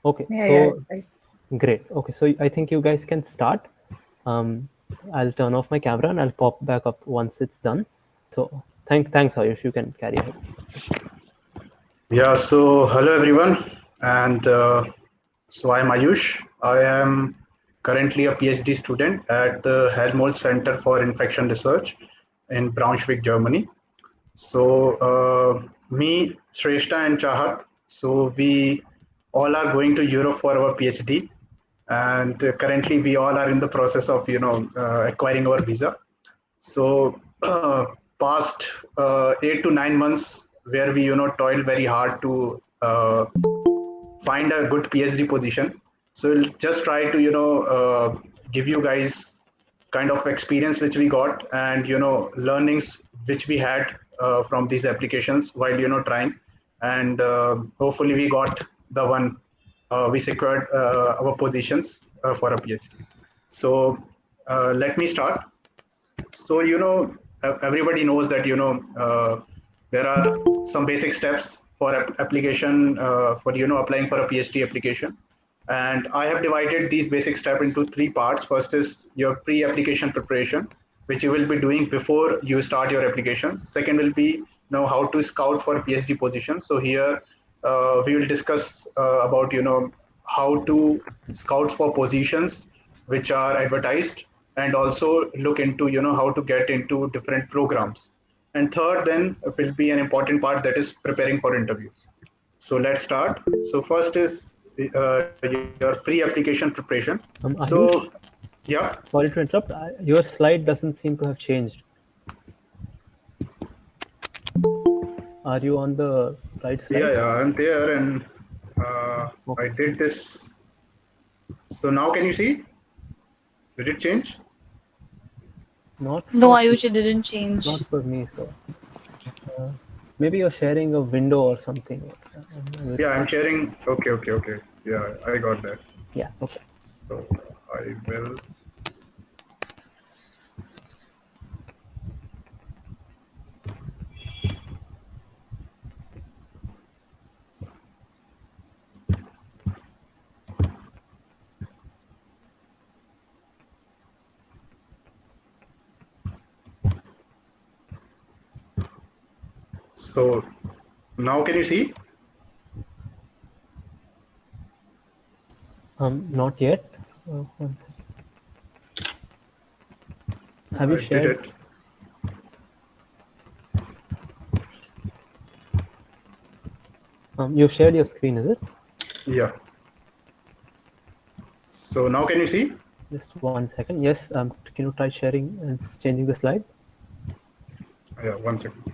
Okay, Yeah, so right. great. Okay, so I think you guys can start. I'll turn off my camera and I'll pop back up once it's done. So thanks, Ayush. You can carry ahead. Yeah, so hello everyone, and so I'm Ayush. I am currently a PhD student at the Helmholtz Center for Infection Research in Braunschweig, Germany. So, me, Shrestha, and Chahat, so we all are going to Europe for our PhD, and currently we all are in the process of acquiring our visa. So past 8 to 9 months where we toiled very hard to find a good PhD position. So we'll just try to give you guys kind of experience which we got and learnings which we had from these applications while trying, and hopefully we got the one we secured our positions for a PhD. So let me start. So everybody knows that there are some basic steps for application for applying for a PhD application, and I have divided these basic steps into three parts. First is your pre-application preparation, which you will be doing before you start your application. Second will be how to scout for PhD position. So here we will discuss about how to scout for positions which are advertised, and also look into how to get into different programs. And third then will be an important part, that is preparing for interviews. So let's start. So first is your pre-application preparation. So Ayush, yeah. sorry to interrupt. Your slide doesn't seem to have changed. Are you on the right Yeah, slide? yeah, I'm there, and I Okay, did this. So now can you see? Did it change? not No, for Ayush, it didn't change. not for me. So uh, maybe you're sharing a window or something. With Yeah, I'm sharing. Okay, okay, okay. Yeah, I got that. yeah. Okay. So I will. So now can you see? Not yet. One second. Have you I did shared? it. You've shared your screen, is it? Yeah. So now can you see? Just 1 second. Yes. Can you try sharing and changing the slide? Yeah, 1 second.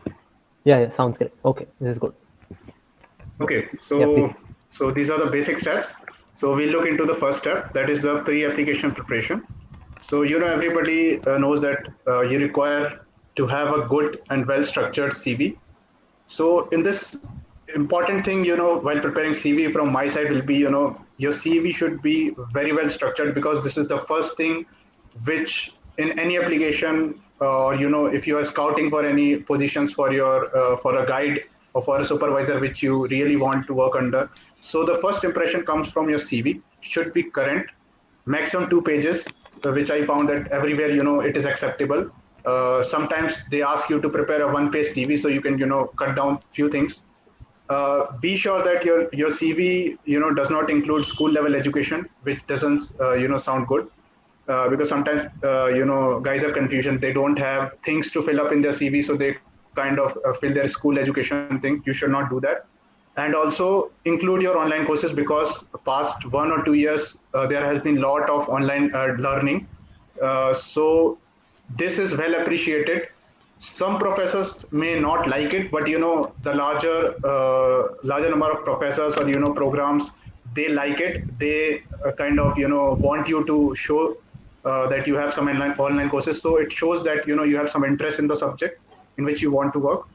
Yeah. Yeah. Sounds great. Okay. This is good. Okay. Yeah. Please. So these are the basic steps. So we look into the first step, that is the pre-application preparation. So everybody knows that you require to have a good and well-structured CV. So in this important thing, while preparing CV from my side will be, your CV should be very well structured, because this is the first thing which in any application, or if you are scouting for any positions for your for a guide or for a supervisor which you really want to work under. So the first impression comes from your CV, should be current, maximum 2 pages, which I found that everywhere it is acceptable. Sometimes they ask you to prepare a one-page CV, so you can cut down few things. Be sure that your CV does not include school level education, which doesn't sound good. Because sometimes guys have confusion, they don't have things to fill up in their CV, so they kind of fill their school education thing. You should not do that. And also include your online courses, because past 1 or 2 years there has been lot of online learning. So this is well appreciated. Some professors may not like it, but the larger number of professors or programs, they like it. They kind of want you to show that you have some online courses, so it shows that you have some interest in the subject in which you want to work.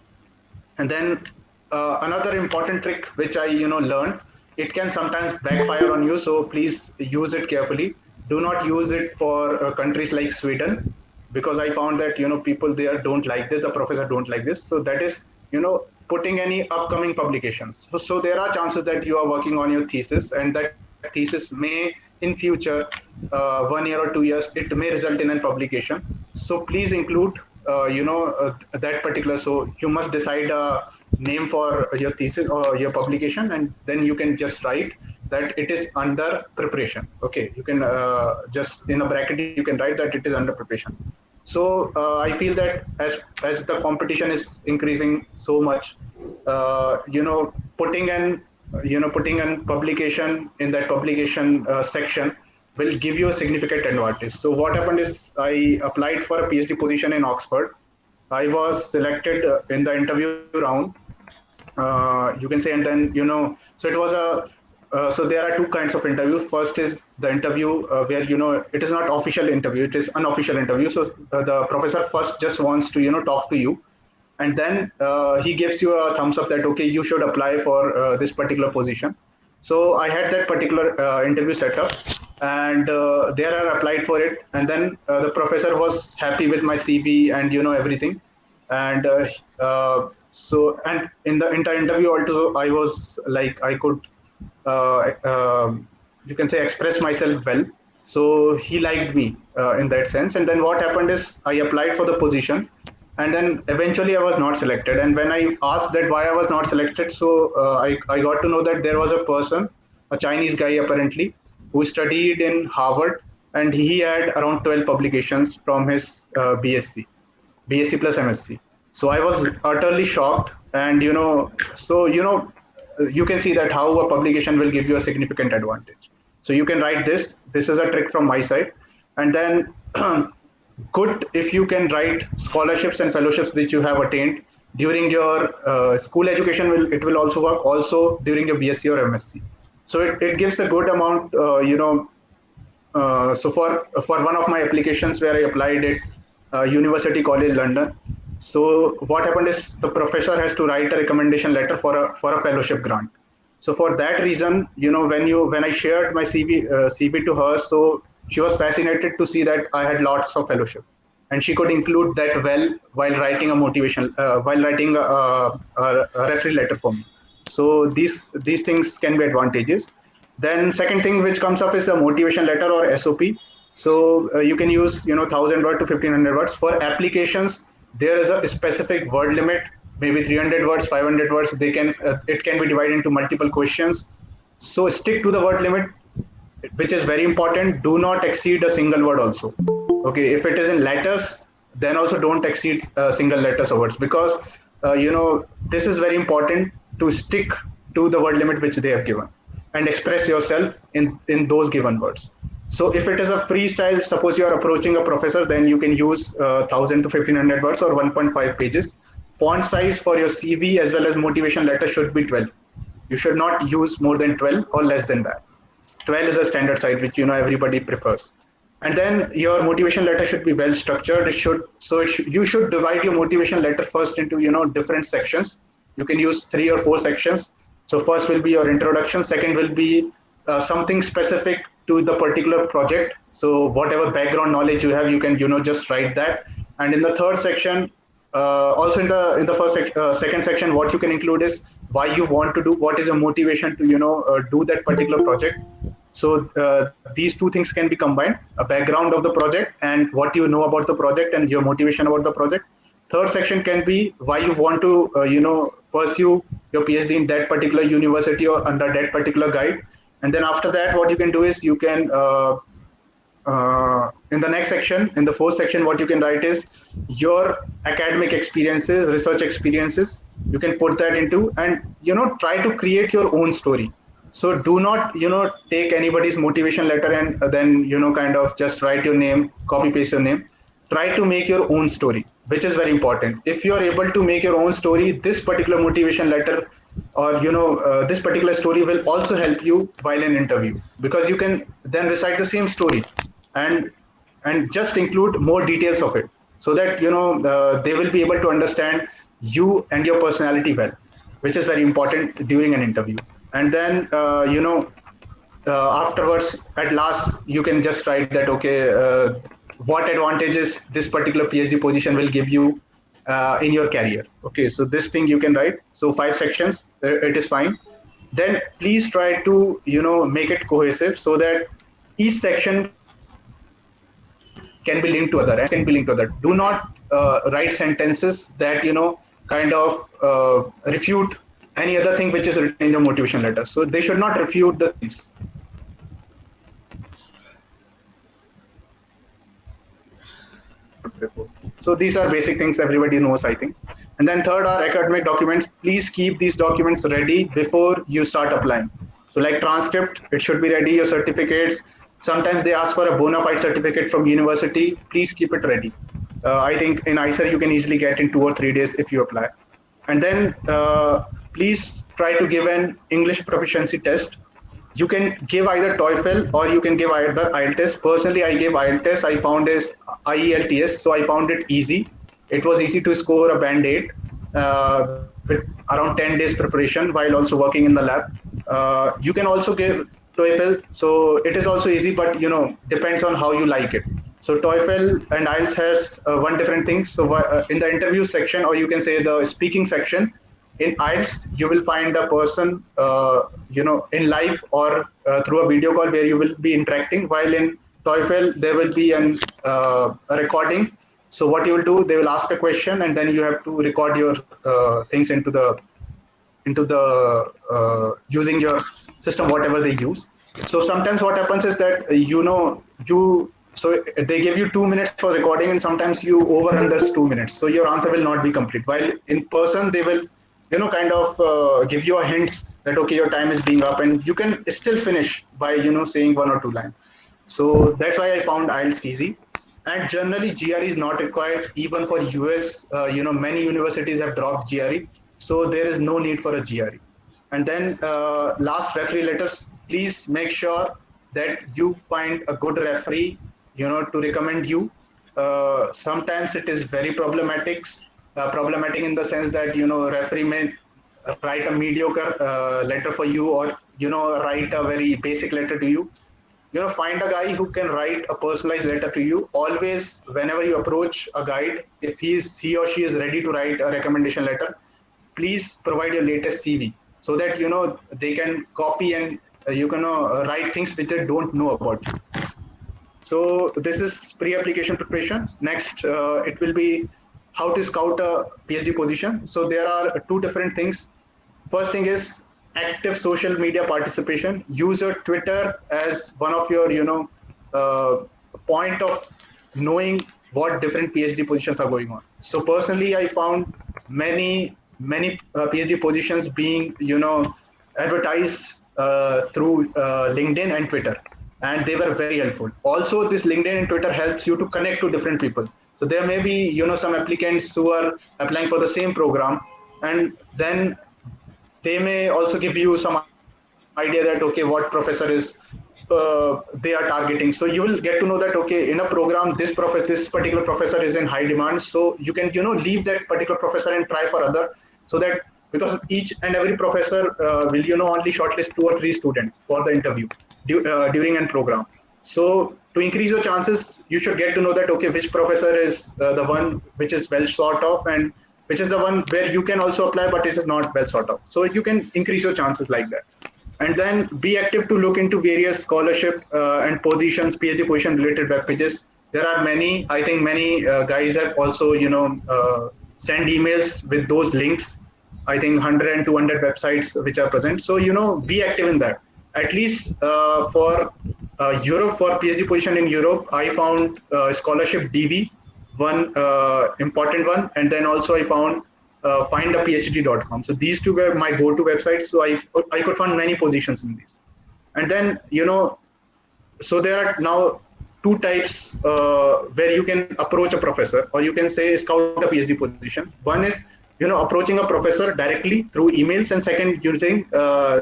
And then another important trick which I learned, it can sometimes backfire on you, so please use it carefully. Do not use it for countries like Sweden, because I found that people there don't like this, the professor don't like this. So that is putting any upcoming publications. So there are chances that you are working on your thesis, and that thesis may in future 1 year or 2 years it may result in a publication. So please include that particular. So you must decide a name for your thesis or your publication, and then you can just write that it is under preparation. Okay, you can just in a bracket you can write that it is under preparation. So I feel that as the competition is increasing so much, putting an putting an publication in that publication section will give you a significant advantage. So what happened is I applied for a PhD position in Oxford. I was selected in the interview round. You can say, and then so it was a so there are two kinds of interview. First is the interview where it is not official interview; it is unofficial interview. So the professor first just wants to talk to you, and then he gives you a thumbs up that okay, you should apply for this particular position. So I had that particular interview set up, and there I applied for it, and then the professor was happy with my CV and everything, and and in the entire interview also I was like I could uh, uh, you can say express myself well. So he liked me in that sense. And then what happened is I applied for the position, and then eventually I was not selected. And when I asked that why I was not selected, so I got to know that there was a person, a Chinese guy apparently, who studied in Harvard, and he had around 12 publications from his BSc plus MSc. So I was utterly shocked, and you can see that how a publication will give you a significant advantage. So you can write this. This is a trick from my side, and then good if you can write scholarships and fellowships which you have attained during your school education. It will also work also during your BSc or MSc. So it gives a good amount. So for one of my applications where I applied it, University College London. So what happened is the professor has to write a recommendation letter for a fellowship grant. So for that reason, when I shared my CV to her, so she was fascinated to see that I had lots of fellowship, and she could include that well while writing a motivation while writing a referee letter for me. So these things can be advantages. Then second thing which comes up is a motivation letter or SOP. So you can use 1,000 word to 1,500 words for applications. There is a specific word limit, maybe 300 words, 500 words. It can be divided into multiple questions. So stick to the word limit, which is very important. Do not exceed a single word also. Okay, if it is in letters, then also don't exceed single letters or words, because this is very important to stick to the word limit which they have given and express yourself in those given words. So if it is a freestyle, suppose you are approaching a professor, then you can use 1,000 to 1,500 words or 1.5 pages. Font size for your CV as well as motivation letter should be 12. You should not use more than 12 or less than that. 12 is a standard size which everybody prefers. And then your motivation letter should be well structured. You should divide your motivation letter first into different sections. You can use 3 or 4 sections. So first will be your introduction. Second will be something specific to the particular project. So whatever background knowledge you have, you can just write that. And in the third section, also in the second section, what you can include is why you want to do, what is your motivation to do that particular project. So these two things can be combined: a background of the project and what you know about the project and your motivation about the project. Third section can be why you want to pursue your PhD in that particular university or under that particular guide. And then after that, what you can do is you can in the next section, in the fourth section, what you can write is your academic experiences, research experiences. You can put that into, and try to create your own story. So do not take anybody's motivation letter and then kind of just write your name, copy paste your name. Try to make your own story, which is very important. If you are able to make your own story, this particular motivation letter or this particular story will also help you while in interview, because you can then recite the same story and just include more details of it, so that they will be able to understand you and your personality well, which is very important during an interview. And then afterwards, at last, you can just write that okay, what advantages this particular PhD position will give you in your career. Okay, so this thing you can write. So 5 sections, it is fine. then please try to make it cohesive so that each section can be linked to other and can be linked to other. Do not write sentences that kind of refute any other thing which is written in your motivation letter. So they should not refute the things. Before. So these are basic things everybody knows, I think. And then third are academic documents. Please keep these documents ready before you start applying. So like transcript, it should be ready, your certificates. Sometimes they ask for a bona fide certificate from university. Please keep it ready. I think in ICER you can easily get in 2 or 3 days if you apply. And then please try to give an English proficiency test. You can give either TOEFL or you can give either IELTS. Personally, I gave IELTS. I found is IELTS, so I found it easy. It was easy to score a band 8 with around 10 days preparation while also working in the lab. You can also give TOEFL, so it is also easy, but depends on how you like it. So TOEFL and IELTS has one different thing. So in the interview section, or you can say the speaking section, in IELTS, you will find a person, in live or through a video call where you will be interacting. While in TOEFL, there will be a recording. So what you will do, they will ask a question, and then you have to record your things into the using your system, whatever they use. So sometimes what happens is that so they give you 2 minutes for recording, and sometimes you overrun this 2 minutes. So your answer will not be complete. While in person, they will kind of give you a hints that okay, your time is being up, and you can still finish by saying 1 or 2 lines. So that's why I found IELTS easy. And generally GRE is not required even for US. Many universities have dropped GRE, so there is no need for a GRE. And then last, referee letters. Please make sure that you find a good referee to recommend you. Sometimes it is very problematic in the sense that referee may write a mediocre letter for you, or write a very basic letter to you. Find a guy who can write a personalized letter to you. Always, whenever you approach a guide, if he or she is ready to write a recommendation letter, please provide your latest CV so that they can copy and you can write things which they don't know about you. So this is pre-application preparation. Next, it will be how to scout a PhD position. So there are 2 different things. First thing is active social media participation. Use your Twitter as one of your point of knowing what different PhD positions are going on. So personally, I found many PhD positions being advertised through LinkedIn and Twitter, and they were very helpful. Also, this LinkedIn and Twitter helps you to connect to different people. So there may be some applicants who are applying for the same program, and then they may also give you some idea that okay, what professor is they are targeting. So you will get to know that okay, in a program this particular professor is in high demand, so you can leave that particular professor and try for other. So that, because each and every professor will only shortlist 2 or 3 students for the interview during a program. So to increase your chances, you should get to know that okay, which professor is the one which is well thought of, and which is the one where you can also apply but it is not well thought of. So you can increase your chances like that. And then be active to look into various scholarship and positions, PhD position related web pages. There are many. I think many guys have also send emails with those links. I think 100 and 200 websites which are present. So be active in that. At least for Europe, for PhD position in Europe, I found scholarship DB, one important one, and then also I found findaphd.com. So these 2 were my go-to websites. So I could find many positions in these. And then so there are now 2 types where you can approach a professor, or you can say scout a PhD position. One is approaching a professor directly through emails, and second, using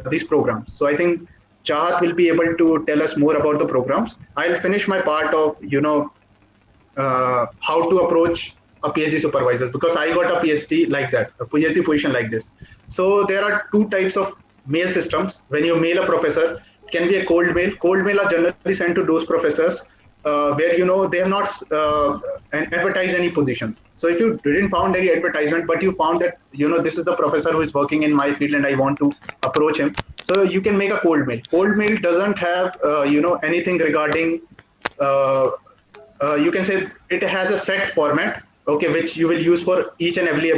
these programs. So I think Chahat will be able to tell us more about the programs. I'll finish my part of how to approach a PhD supervisors, because I got a PhD like that, a PhD position like this. So there are 2 types of mail systems. When you mail a professor, it can be a cold mail. Cold mail are generally sent to those professors where they have not advertised any positions. So if you didn't found any advertisement, but you found that this is the professor who is working in my field and I want to approach him, So you can make a cold mail. Cold mail doesn't have anything regarding. Uh, you can say it has a set format, okay, which you will use for each and every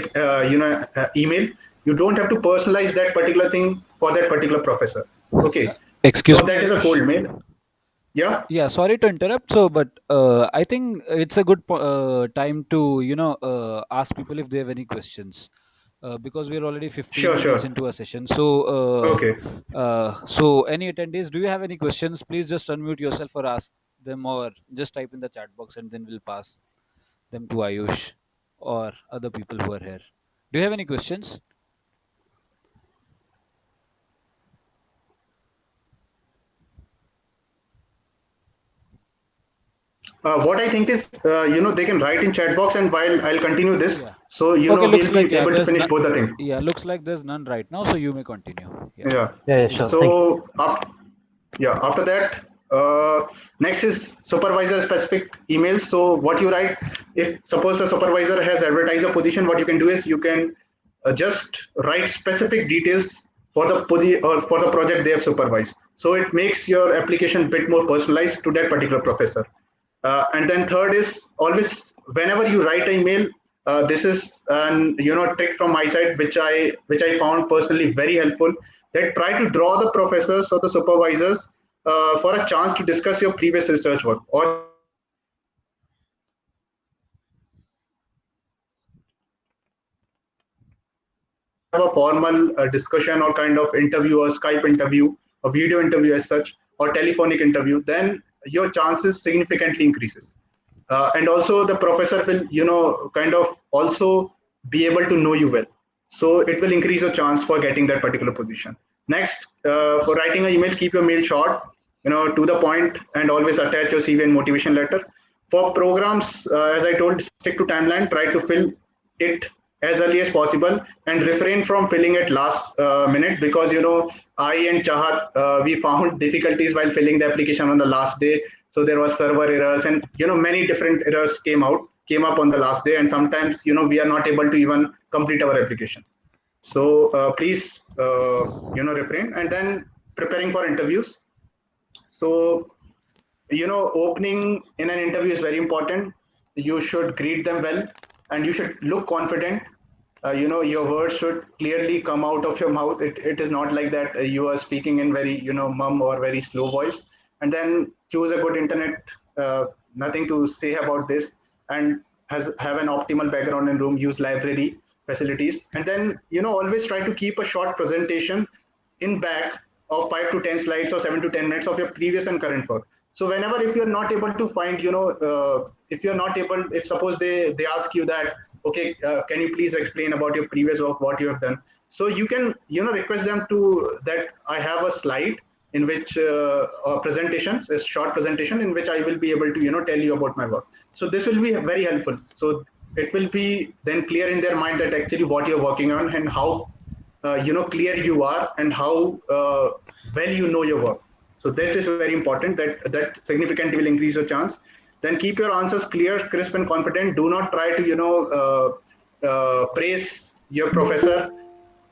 email. You don't have to personalize that particular thing for that particular professor. Okay, so Excuse me, that is a Ayush. cold mail. Yeah. Yeah, sorry to interrupt. So, but I think it's a good time to ask people if they have any questions, because we're already 15 Sure, minutes sure. into a session. Okay. So any attendees, do you have any questions? Please just unmute yourself or ask them, or just type in the chat box, and then we'll pass them to Ayush or other people who are here. Do you have any questions? What I think is, they can write in chat box, and while I'll continue this, Yeah. so Okay, looks we'll like, be yeah, able to there's finish none. both the things. Yeah, looks like there's none right now, so you may continue. Yeah, Yeah. Yeah, yeah, please sure. go ahead. Thank you. So after that, next is supervisor specific emails. So what you write, if suppose a supervisor has advertised a position, what you can do is you can just write specific details for the or for the project they have supervised. So it makes your application bit more personalized to that particular professor. And then third is always whenever you write an email, this is an trick from my side which I found personally very helpful. That try to draw the professors or the supervisors for a chance to discuss your previous research work, or you can say have a formal discussion or kind of interview or Skype interview, a video interview as such, or telephonic interview, then your chances significantly increases. And also the professor will, kind of also be able to know you well. So it will increase your chance for getting that particular position. Next, for writing an email, keep your mail short, to the point, and always attach your CV and motivation letter. For programs, as I told, stick to timeline, try to fill it as early as possible and refrain from filling it last minute, because I and Chahat, we found difficulties while filling the application on the last day. So there was server errors, and many different errors came up on the last day, and sometimes we are not able to even complete our application. So please refrain. And then preparing for interviews. So opening in an interview is very important. You should greet them well, and you should look confident. Your words should clearly come out of your mouth. It is not like that you are speaking in very mum or very slow voice. And then choose a good internet. Nothing to say about this. And have an optimal background in room. Use library facilities, and then always try to keep a short presentation in back of 5 to 10 slides or 7 to 10 minutes of your previous and current work. So whenever, if you're not able to find, if you're not able, if suppose they ask you that, okay, can you please explain about your previous work, what you have done? So you can request them to that I have a slide in which a presentation, a short presentation in which I will be able to tell you about my work. So this will be very helpful. So it will be then clear in their mind that actually what you're working on, and how clear you are, and how well you know your work. So that is very important. That significantly will increase your chance. Then keep your answers clear, crisp, and confident. Do not try to praise your professor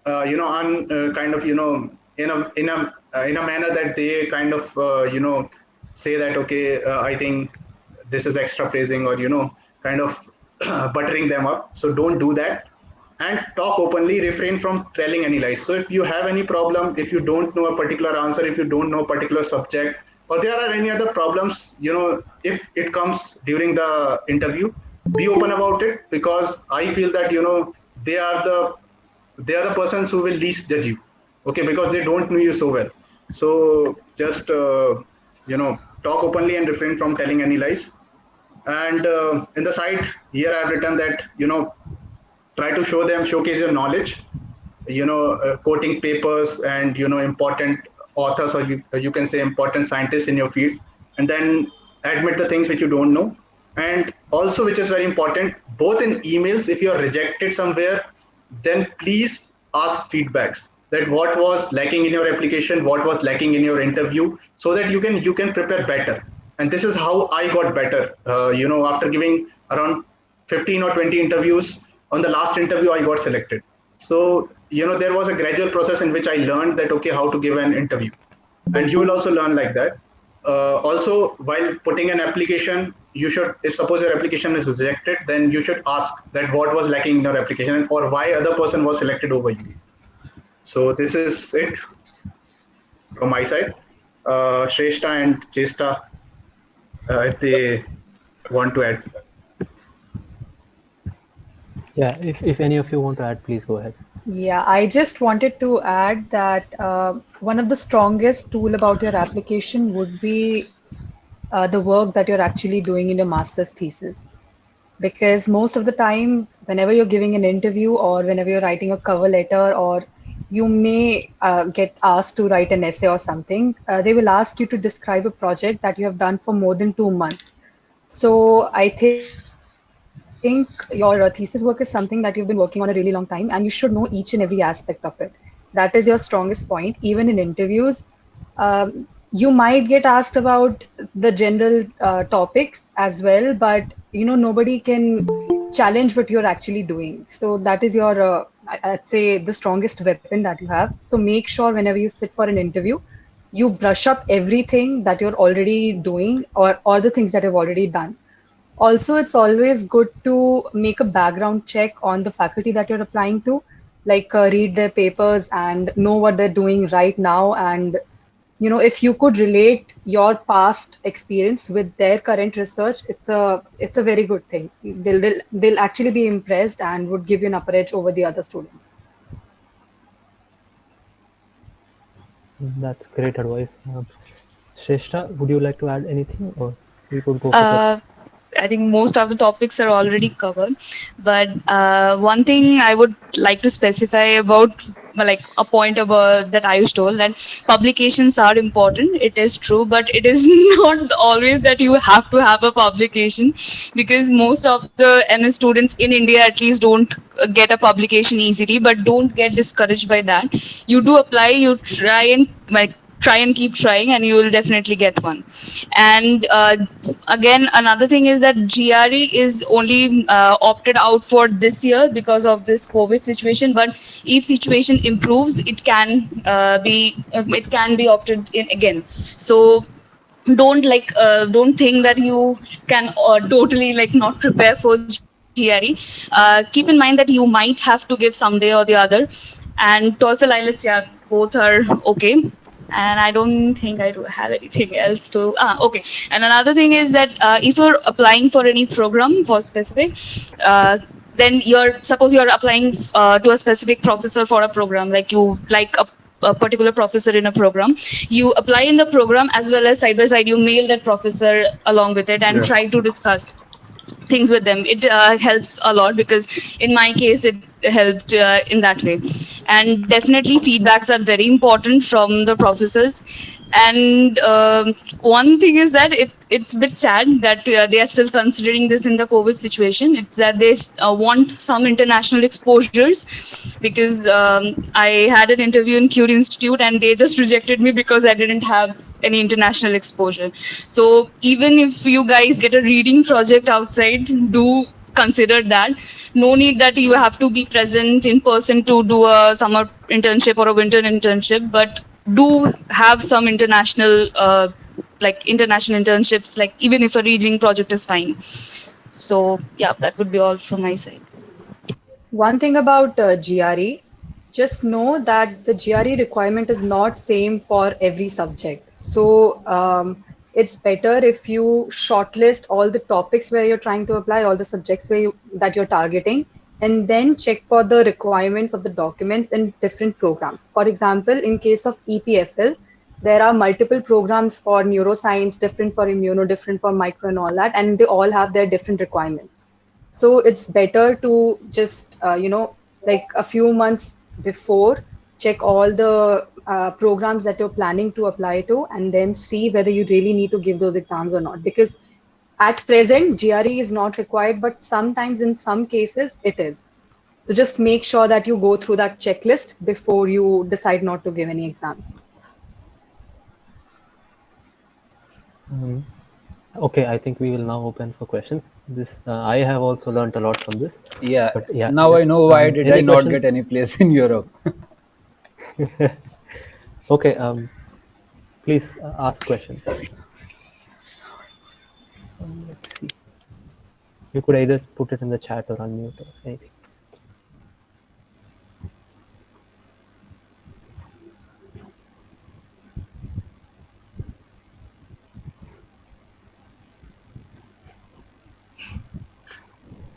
on kind of in a manner that they kind of say that, okay, I think this is extra praising, or kind of buttering them up. So don't do that, and talk openly. Refrain from telling any lies. So if you have any problem, if you don't know a particular answer, if you don't know a particular subject, or there are any other problems, if it comes during the interview, be open about it, because I feel that they are the persons who will least judge you, okay, because they don't know you so well. So just talk openly and refrain from telling any lies. And in the side here I've written that try to showcase your knowledge, quoting papers and important authors, or you can say important scientists in your field. And then admit the things which you don't know. And also, which is very important, both in emails, if you are rejected somewhere, then please ask feedbacks, that what was lacking in your application, what was lacking in your interview, so that you can prepare better. And this is how I got better. After giving around 15 or 20 interviews, on the last interview I got selected. So there was a gradual process in which I learned that, okay, how to give an interview. And you will also learn like that. Also, while putting an application, you should, if suppose your application is rejected, then you should ask that what was lacking in your application or why other person was selected over you. So this is it from my side. Shrestha and Chesta, if they want to add. Yeah, if any of you want to add, please go ahead. Yeah, I just wanted to add that one of the strongest tool about your application would be the work that you're actually doing in your master's thesis. Because most of the time, whenever you're giving an interview or whenever you're writing a cover letter, or you may get asked to write an essay or something, they will ask you to describe a project that you have done for more than 2 months. So I think your thesis work is something that you've been working on a really long time, and you should know each and every aspect of it. That is your strongest point. Even in interviews, you might get asked about the general topics as well, but nobody can challenge what you're actually doing. So that is your, I'd say, the strongest weapon that you have. So make sure whenever you sit for an interview, you brush up everything that you're already doing, or the things that you've already done. Also, it's always good to make a background check on the faculty that you're applying to, like read their papers and know what they're doing right now. And, if you could relate your past experience with their current research, it's a very good thing. They'll actually be impressed and would give you an upper edge over the other students. That's great advice. Shrestha, would you like to add anything, or we could go for I think most of the topics are already covered, but one thing I would like to specify about, like, a point about that Ayush told, that publications are important. It is true, but it is not always that you have to have a publication, because most of the MS students in India at least don't get a publication easily. But don't get discouraged by that. You do apply, you try and keep trying, and you will definitely get one. And again, another thing is that GRE is only opted out for this year because of this COVID situation. But if situation improves, it can be opted in again. So don't think that you can totally not prepare for GRE. Keep in mind that you might have to give someday or the other. And TOEFL, IELTS, yeah, both are okay. And I don't think I do have anything else to. Okay. And another thing is that if you're applying for any program for specific, then suppose you're applying to a specific professor for a program, like you like a particular professor in a program, you apply in the program, as well as side by side you mail that professor along with it, and try to discuss things with them. It helps a lot, because in my case it helped in that way. And definitely feedbacks are very important from the professors. And one thing is that it's a bit sad that they are still considering this in the COVID situation. It's that they want some international exposures, because I had an interview in Curie Institute and they just rejected me because I didn't have any international exposure. So even if you guys get a reading project outside, do consider that. No need that you have to be present in person to do a summer internship or a winter internship, but do have some international international internships, like even if a reading project is fine. So yeah, that would be all from my side. One thing about GRE, just know that the GRE requirement is not same for every subject. So it's better if you shortlist all the topics where you're trying to apply, all the subjects that you're targeting, and then check for the requirements of the documents in different programs. For example, in case of EPFL, there are multiple programs for neuroscience, different for immuno, different for micro and all that, and they all have their different requirements. So it's better to just, like a few months before, check all the programs that you're planning to apply to, and then see whether you really need to give those exams or not. Because at present, GRE is not required, but sometimes in some cases it is. So just make sure that you go through that checklist before you decide not to give any exams. Okay, I think we will now open for questions. This I have also learned a lot from this. Yeah. But yeah, Now I know why did any I not questions? get any place in Europe. Okay, please ask questions. Let's see. You could either put it in the chat or unmute or anything.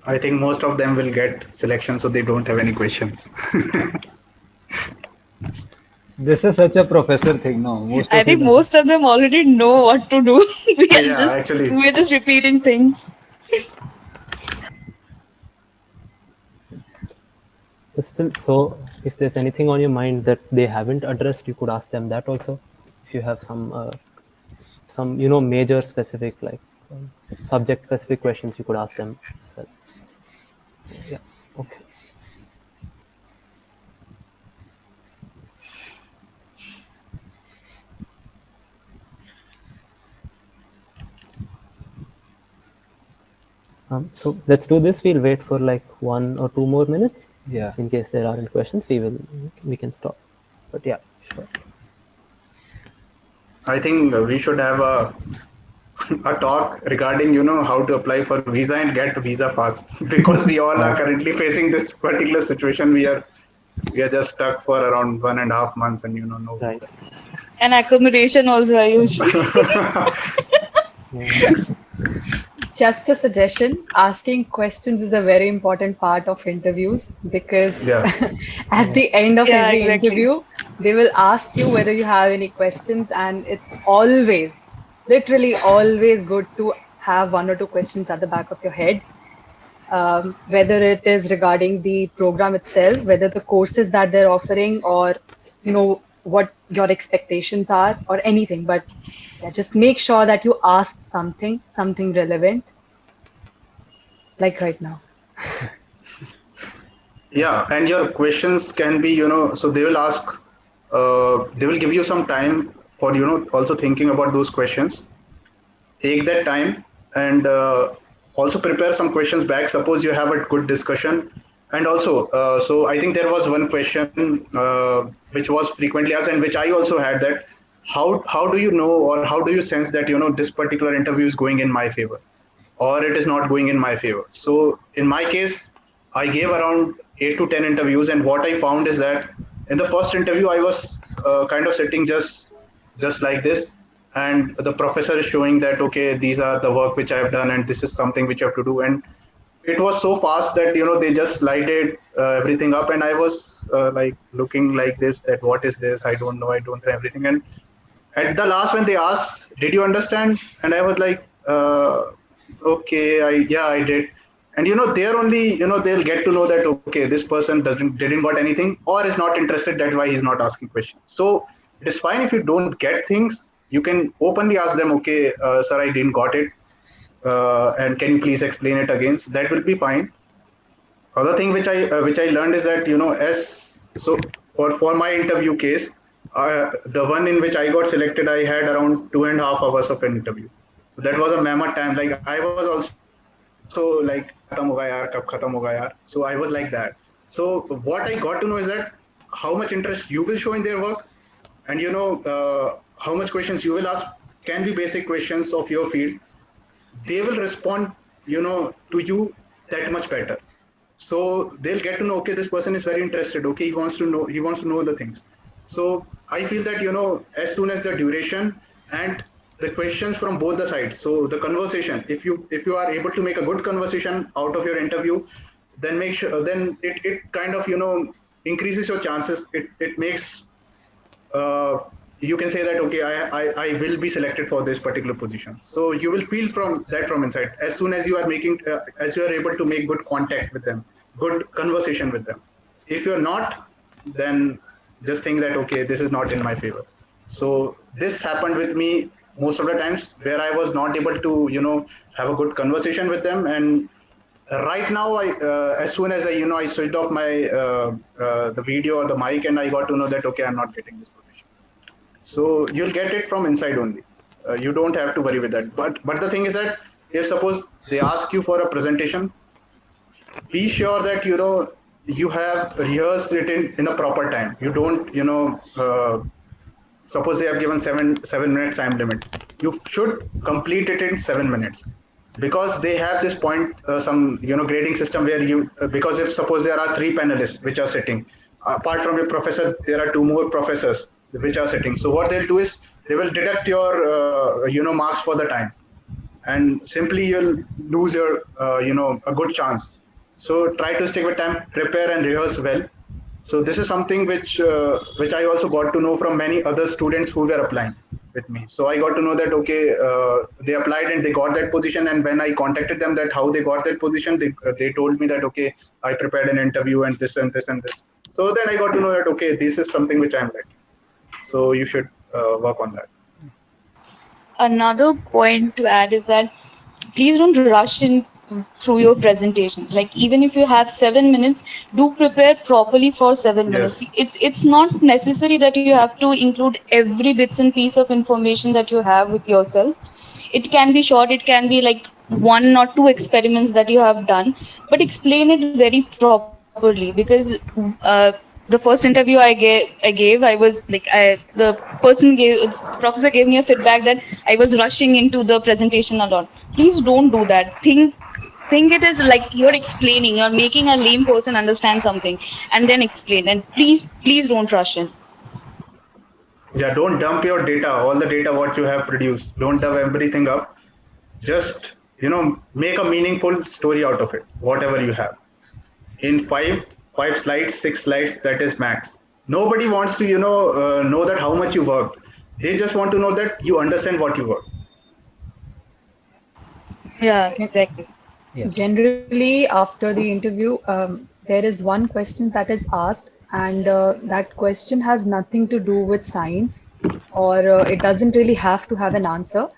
I think most of them will get selection, so they don't have any questions. This is such a professor thing, no? Most I of think you. most of them already know what to do. Yeah, actually. We're just repeating things. So if there's anything on your mind that they haven't addressed, you could ask them that also. If you have some major specific subject specific questions, you could ask them. So, yeah. Okay. So let's do this. We'll wait for like 1 or 2 more minutes. Yeah. In case there aren't questions, we can stop. But yeah, sure. I think we should have a talk regarding how to apply for visa and get visa fast because we all are currently facing this particular situation. We are just stuck for around 1.5 months and no Right. visa. And accommodation also, Ayush. Just a suggestion, asking questions is a very important part of interviews because Yeah. at the end of Yeah, every exactly. interview, they will ask you whether you have any questions, and it's always, literally always good to have 1 or 2 questions at the back of your head. Whether it is regarding the program itself, whether the courses that they're offering, or what your expectations are, or anything. But yeah, just make sure that you ask something relevant, like right now. Yeah, and your questions can be, so they will ask, they will give you some time for, also thinking about those questions. Take that time and also prepare some questions back. Suppose you have a good discussion. And also, so I think there was one question which was frequently asked and which I also had, that how do you know, or how do you sense that, this particular interview is going in my favor or it is not going in my favor? So in my case, I gave around 8 to 10 interviews, and what I found is that in the first interview, I was kind of sitting just like this, and the professor is showing that okay, these are the work which I have done, and this is something which you have to do, and it was so fast that they just lighted everything up, and I was like looking like this, that what is this? I don't know everything, and at the last when they asked, did you understand? And I was like, okay, I did. And they're only, they'll get to know that okay, this person didn't got anything or is not interested, that's why he's not asking questions. So it is fine if you don't get things, you can openly ask them, okay, sir, I didn't got it, and can you please explain it again? So that will be fine. Other thing which I learned is that as so for my interview case, the one in which I got selected, I had around 2.5 hours of an interview. That was a mammoth time. Like I was also like khatam hoga yaar, kab khatam hoga yaar. So I was like that. So what I got to know is that how much interest you will show in their work, and how much questions you will ask can be basic questions of your field. They will respond to you that much better. So they'll get to know, okay, this person is very interested, okay, he wants to know the things. So I feel that as soon as the duration and the questions from both the sides, so the conversation, if you are able to make a good conversation out of your interview, then make sure, then it kind of increases your chances. It makes you can say that okay, I will be selected for this particular position. So you will feel from inside as soon as you are as you are able to make good contact with them, good conversation with them. If you're not, then just think that okay, this is not in my favor. So this happened with me most of the times, where I was not able to have a good conversation with them. And right now, as soon as I switched off my the video or the mic, and I got to know that okay, I'm not getting this position. So you'll get it from inside only. you don't have to worry with that. But the thing is that if suppose they ask you for a presentation, be sure that you have rehearsed it in a proper time. You don't suppose they have given 7 minutes time limit, you should complete it in 7 minutes, because they have this point, some grading system where you because if suppose there are three panelists which are sitting, apart from your professor there are two more professors which are sitting. So what they'll do is they will deduct your marks for the time, and simply you'll lose your a good chance. So try to stick with time, prepare and rehearse well. So this is something which I also got to know from many other students who were applying with me. So I got to know that okay, they applied and they got that position, and when I contacted them that how they got that position, they told me that okay, I prepared an interview and this and this and this. So then I got to know that okay, this is something which I'm like, so you should work on that. Another point to add is that please don't rush in through your presentations. Like even if you have 7 minutes, do prepare properly for 7 minutes. Yes. It's not necessary that you have to include every bits and piece of information that you have with yourself. It can be short, it can be like one or two experiments that you have done, but explain it very properly. Because the first interview I gave, I was like, the professor gave me a feedback that I was rushing into the presentation a lot. Please don't do that. Think it is like you're explaining, you're making a lame person understand something, and then explain. And please don't rush in. Yeah, don't dump your data, all the data what you have produced. Don't dump everything up. Just make a meaningful story out of it, whatever you have. In five slides, 6 slides, that is max. Nobody wants to know that how much you worked. They just want to know that you understand what you worked. Yeah, exactly. Yeah. Generally, after the interview, there is one question that is asked, and that question has nothing to do with science, or it doesn't really have to have an answer.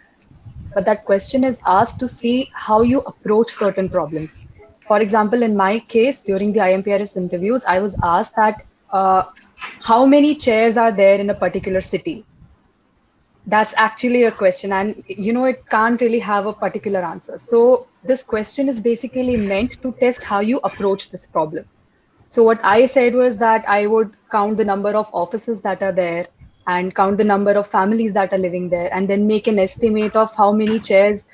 But that question is asked to see how you approach certain problems. For example, in my case, during the IMPRS interviews, I was asked that how many chairs are there in a particular city? That's actually a question, and it can't really have a particular answer. So this question is basically meant to test how you approach this problem. So what I said was that I would count the number of offices that are there and count the number of families that are living there, and then make an estimate of how many chairs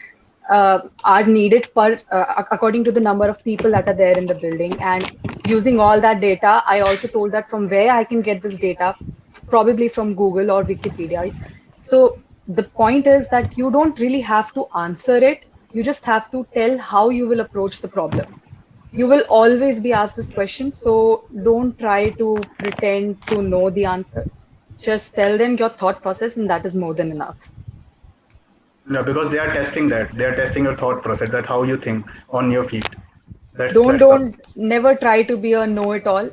are needed according to the number of people that are there in the building. And using all that data, I also told that from where I can get this data, probably from Google or Wikipedia. So the point is that you don't really have to answer it. You just have to tell how you will approach the problem. You will always be asked this question, so don't try to pretend to know the answer. Just tell them your thought process, and that is more than enough. No, because they are testing that. They are testing your thought process. That's how you think on your feet. Don't That's all. don't never try to be a know-it-all,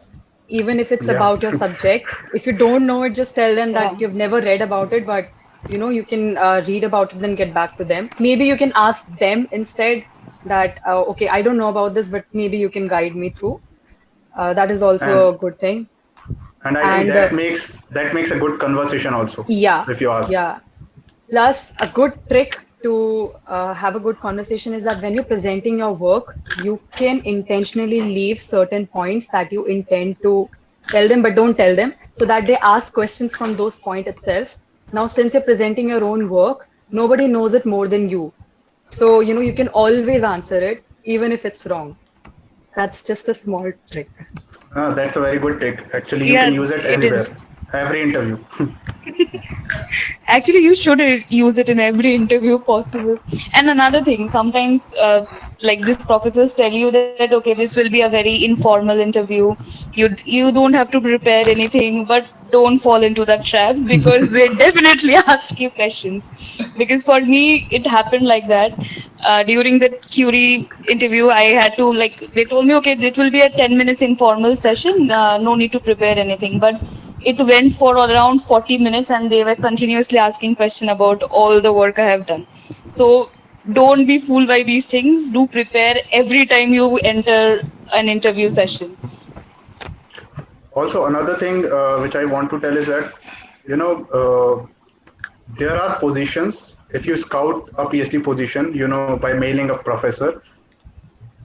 even if it's Yeah. about your subject. If you don't know it, just tell them Yeah. that you've never read about it, but you can read about it, then get back to them. Maybe you can ask them instead that, okay, I don't know about this, but maybe you can guide me through. That is also a and good thing. and I think And that makes a good conversation also. yeah, If you ask. yeah. Plus, a good trick to have a good conversation is that when you're presenting your work, you can intentionally leave certain points that you intend to tell them, but don't tell them, so that they ask questions from those points itself. Now, since you're presenting your own work, nobody knows it more than you. So, you can always answer it, even if it's wrong. That's just a small trick. That's a very good tip. Actually, you Yeah, can use it it is. anywhere, every interview. Actually, you should use it in every interview possible. And another thing, sometimes like these professors tell you that okay, this will be a very informal interview. You don't have to prepare anything, but don't fall into that traps, because they definitely ask you questions. Because for me, it happened like that. During the Curie interview, I had to like they told me okay, it will be a 10 minutes informal session. No need to prepare anything, but it went for around 40 minutes, and they were continuously asking question about all the work I have done. So don't be fooled by these things. Do prepare every time you enter an interview session. Also, another thing which I want to tell is that you know there are positions if you scout a PhD position, by mailing a professor,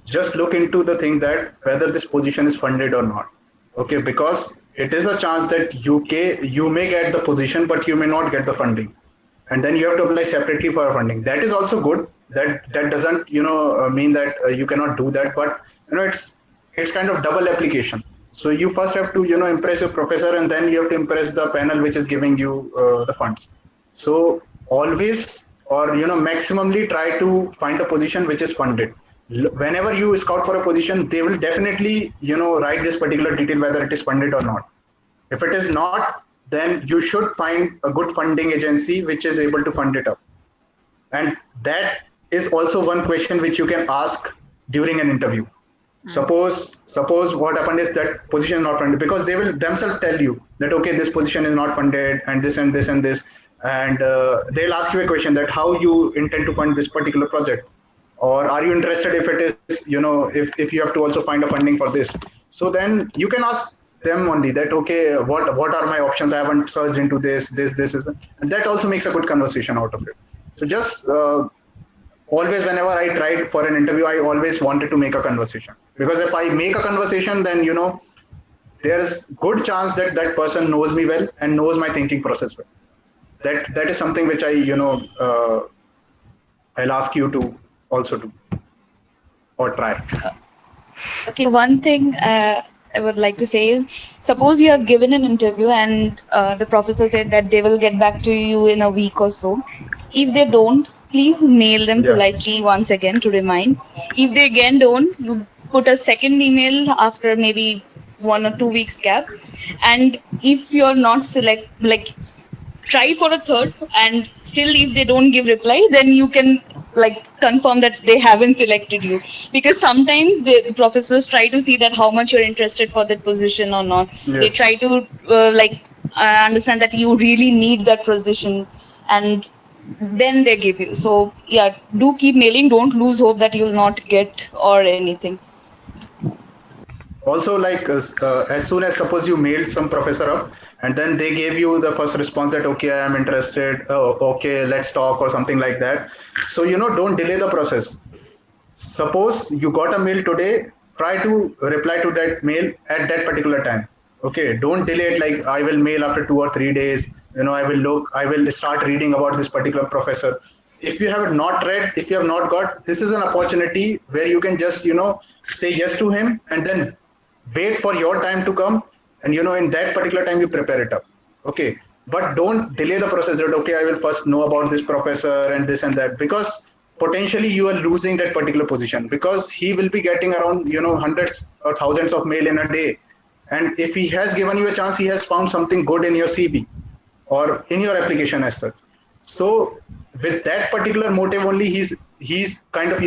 just look into the thing that whether this position is funded or not. Okay, because it is a chance that you may get the position, but you may not get the funding, and then you have to apply separately for funding. That is also good. That doesn't mean that you cannot do that, but it's kind of double application. So you first have to impress your professor, and then you have to impress the panel which is giving you the funds. So always, or maximally try to find a position which is funded. Whenever you scout for a position, they will definitely write this particular detail whether it is funded or not. If it is not, then you should find a good funding agency which is able to fund it up. And that is also one question which you can ask during an interview. Suppose what happened is that position is not funded, because they will themselves tell you that okay, this position is not funded, and this and this and this, and they'll ask you a question that how you intend to fund this particular project, or are you interested if it is if you have to also find a funding for this. So then you can ask them only that okay, what are my options, I haven't searched into this is, and that also makes a good conversation out of it. So just always, whenever I tried for an interview, I always wanted to make a conversation, because if I make a conversation, then there's good chance that that person knows me well and knows my thinking process well. That is something which I I'll ask you to also do or try. Okay, one thing I would like to say is, suppose you have given an interview and the professor said that they will get back to you in a week or so. If they don't, please mail them Yeah. politely once again to remind. If they again don't, you put a second email after maybe 1 or 2 weeks gap. And if you're not try for a third, and still if they don't give reply, then you can confirm that they haven't selected you, because sometimes the professors try to see that how much you're interested for that position or not. They Yes. try to understand that you really need that position, and then they give you. So yeah, do keep mailing, don't lose hope that you'll not get or anything. Also, like as soon as suppose you mailed some professor up, and then they gave you the first response that okay, I am interested, okay, let's talk or something like that. So don't delay the process. Suppose you got a mail today, try to reply to that mail at that particular time. Okay, don't delay it, like I will mail after 2 or 3 days. I will start reading about this particular professor. If you have not read, if you have not got, this is an opportunity where you can just say yes to him, and then wait for your time to come, and in that particular time you prepare it up. Okay, but don't delay the process that okay, I will first know about this professor and this and that, because potentially you are losing that particular position, because he will be getting around hundreds or thousands of mail in a day, and if he has given you a chance, he has found something good in your CV or in your application as such. So with that particular motive only, he's kind of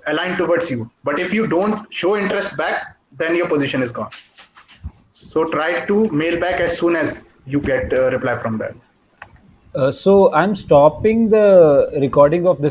aligned towards you. But if you don't show interest back, then your position is gone. So try to mail back as soon as you get a reply from that. So I'm stopping the recording of this